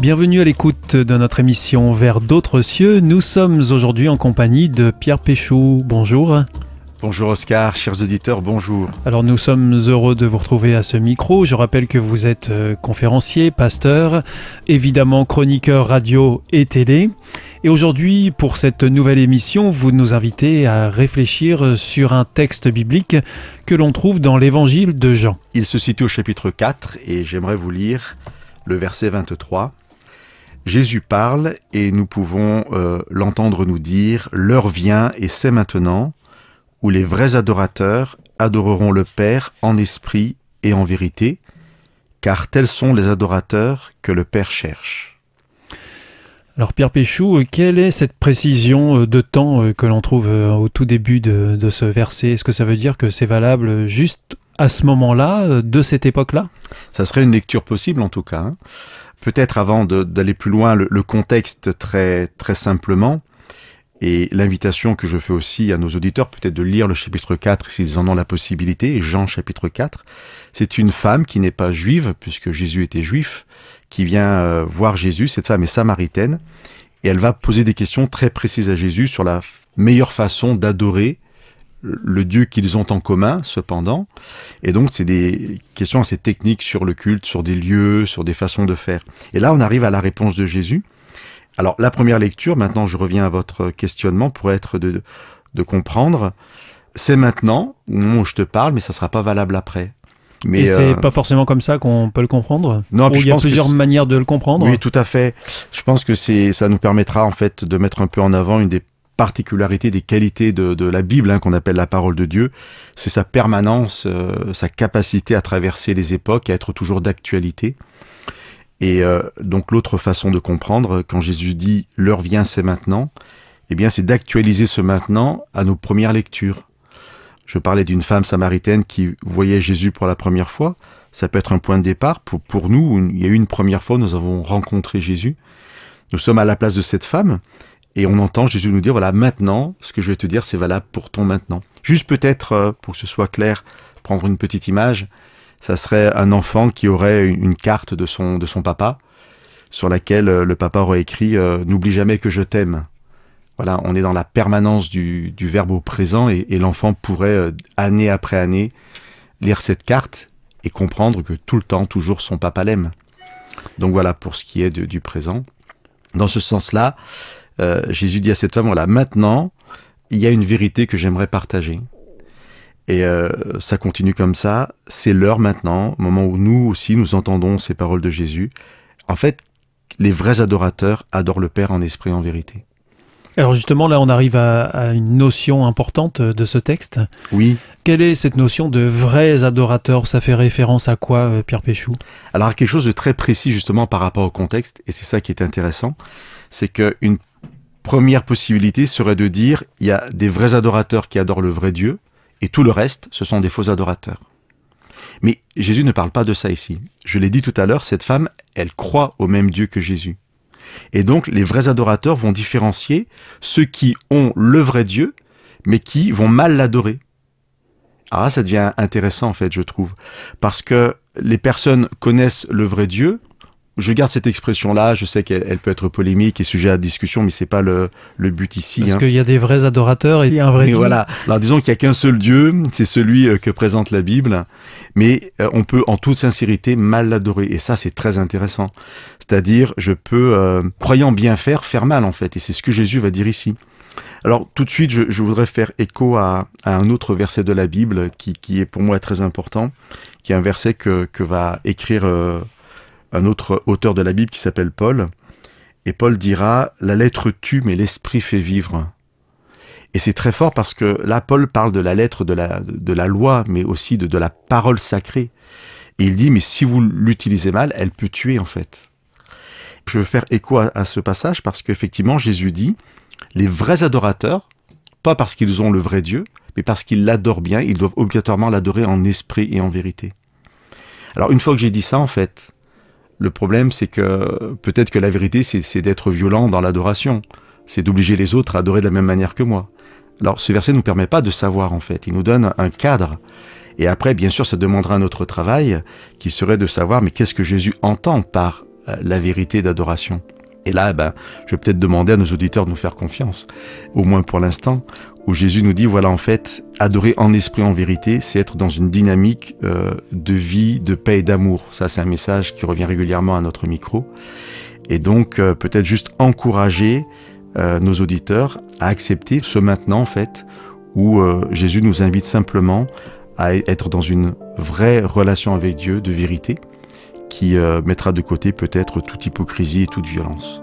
Bienvenue à l'écoute de notre émission Vers d'autres cieux. Nous sommes aujourd'hui en compagnie de Pierre Péchou. Bonjour. Bonjour Oscar, chers auditeurs, bonjour. Alors nous sommes heureux de vous retrouver à ce micro. Je rappelle que vous êtes conférencier, pasteur, évidemment chroniqueur radio et télé. Et aujourd'hui, pour cette nouvelle émission, vous nous invitez à réfléchir sur un texte biblique que l'on trouve dans l'évangile de Jean. Il se situe au chapitre 4 et j'aimerais vous lire le verset 23. Jésus parle et nous pouvons l'entendre nous dire « L'heure vient et c'est maintenant » où les vrais adorateurs adoreront le Père en esprit et en vérité, car tels sont les adorateurs que le Père cherche. Alors Pierre Péchou, quelle est cette précision de temps que l'on trouve au tout début de ce verset? Est-ce que ça veut dire que c'est valable juste à ce moment-là, de cette époque-là? Ça serait une lecture possible en tout cas. Hein. Peut-être avant d'aller plus loin, le contexte très simplement. Et l'invitation que je fais aussi à nos auditeurs, peut-être de lire le chapitre 4, s'ils en ont la possibilité, Jean chapitre 4, c'est une femme qui n'est pas juive, puisque Jésus était juif, qui vient voir Jésus. Cette femme est samaritaine, et elle va poser des questions très précises à Jésus sur la meilleure façon d'adorer le Dieu qu'ils ont en commun, cependant. Et donc, c'est des questions assez techniques sur le culte, sur des lieux, sur des façons de faire. Et là, on arrive à la réponse de Jésus. Alors, la première lecture, maintenant je reviens à votre questionnement, pourrait être de comprendre, c'est maintenant, au moment où je te parle, mais ça ne sera pas valable après. Mais et c'est pas forcément comme ça qu'on peut le comprendre? Non, il y a plusieurs manières de le comprendre? Oui, tout à fait. Je pense que ça nous permettra en fait de mettre un peu en avant une des particularités, des qualités de la Bible, hein, qu'on appelle la parole de Dieu. C'est sa permanence, sa capacité à traverser les époques, à être toujours d'actualité. Et donc l'autre façon de comprendre, quand Jésus dit « l'heure vient, c'est maintenant », eh bien c'est d'actualiser ce maintenant à nos premières lectures. Je parlais d'une femme samaritaine qui voyait Jésus pour la première fois. Ça peut être un point de départ. Pour nous, il y a eu une première fois, nous avons rencontré Jésus. Nous sommes à la place de cette femme et on entend Jésus nous dire « voilà, maintenant, ce que je vais te dire, c'est valable pour ton maintenant ». Juste peut-être, pour que ce soit clair, prendre une petite image. Ça serait un enfant qui aurait une carte de son papa, sur laquelle le papa aurait écrit « N'oublie jamais que je t'aime ». Voilà, on est dans la permanence du verbe au présent et l'enfant pourrait, année après année, lire cette carte et comprendre que tout le temps, toujours, son papa l'aime. Donc voilà pour ce qui est du présent. Dans ce sens-là, Jésus dit à cette femme « Voilà, maintenant, il y a une vérité que j'aimerais partager ». Et ça continue comme ça, c'est l'heure maintenant, au moment où nous aussi nous entendons ces paroles de Jésus. En fait, les vrais adorateurs adorent le Père en esprit et en vérité. Alors justement, là on arrive à une notion importante de ce texte. Oui. Quelle est cette notion de vrais adorateurs? Ça fait référence à quoi, Pierre Péchou? Alors quelque chose de très précis justement par rapport au contexte, et c'est ça qui est intéressant, c'est qu'une première possibilité serait de dire il y a des vrais adorateurs qui adorent le vrai Dieu, et tout le reste, ce sont des faux adorateurs. Mais Jésus ne parle pas de ça ici. Je l'ai dit tout à l'heure, cette femme, elle croit au même Dieu que Jésus. Et donc, les vrais adorateurs vont différencier ceux qui ont le vrai Dieu, mais qui vont mal l'adorer. Alors là, ça devient intéressant, en fait, je trouve. Parce que les personnes connaissent le vrai Dieu. Je garde cette expression-là, je sais qu'elle peut être polémique et sujet à discussion, mais c'est pas le but ici. Parce qu'il y a des vrais adorateurs et il y a un vrai Dieu. Voilà. Alors disons qu'il n'y a qu'un seul Dieu, c'est celui que présente la Bible, mais on peut en toute sincérité mal l'adorer. Et ça, c'est très intéressant. C'est-à-dire, je peux, croyant bien faire mal en fait. Et c'est ce que Jésus va dire ici. Alors tout de suite, je voudrais faire écho à un autre verset de la Bible qui est pour moi très important, qui est un verset que va écrire un autre auteur de la Bible qui s'appelle Paul. Et Paul dira « La lettre tue, mais l'esprit fait vivre ». Et c'est très fort parce que là, Paul parle de la lettre de la loi, mais aussi de la parole sacrée. Et il dit « Mais si vous l'utilisez mal, elle peut tuer en fait ». Je veux faire écho à ce passage parce qu'effectivement, Jésus dit « Les vrais adorateurs, pas parce qu'ils ont le vrai Dieu, mais parce qu'ils l'adorent bien, ils doivent obligatoirement l'adorer en esprit et en vérité ». Alors une fois que j'ai dit ça, en fait, le problème, c'est que peut-être que la vérité, c'est d'être violent dans l'adoration. C'est d'obliger les autres à adorer de la même manière que moi. Alors, ce verset ne nous permet pas de savoir, en fait. Il nous donne un cadre. Et après, bien sûr, ça demandera un autre travail qui serait de savoir, mais qu'est-ce que Jésus entend par la vérité d'adoration. Et là, je vais peut-être demander à nos auditeurs de nous faire confiance, au moins pour l'instant, où Jésus nous dit, voilà, en fait, adorer en esprit, en vérité, c'est être dans une dynamique de vie, de paix et d'amour. Ça, c'est un message qui revient régulièrement à notre micro. Et donc, peut-être juste encourager nos auditeurs à accepter ce maintenant, en fait, où Jésus nous invite simplement à être dans une vraie relation avec Dieu de vérité, qui mettra de côté peut-être toute hypocrisie et toute violence.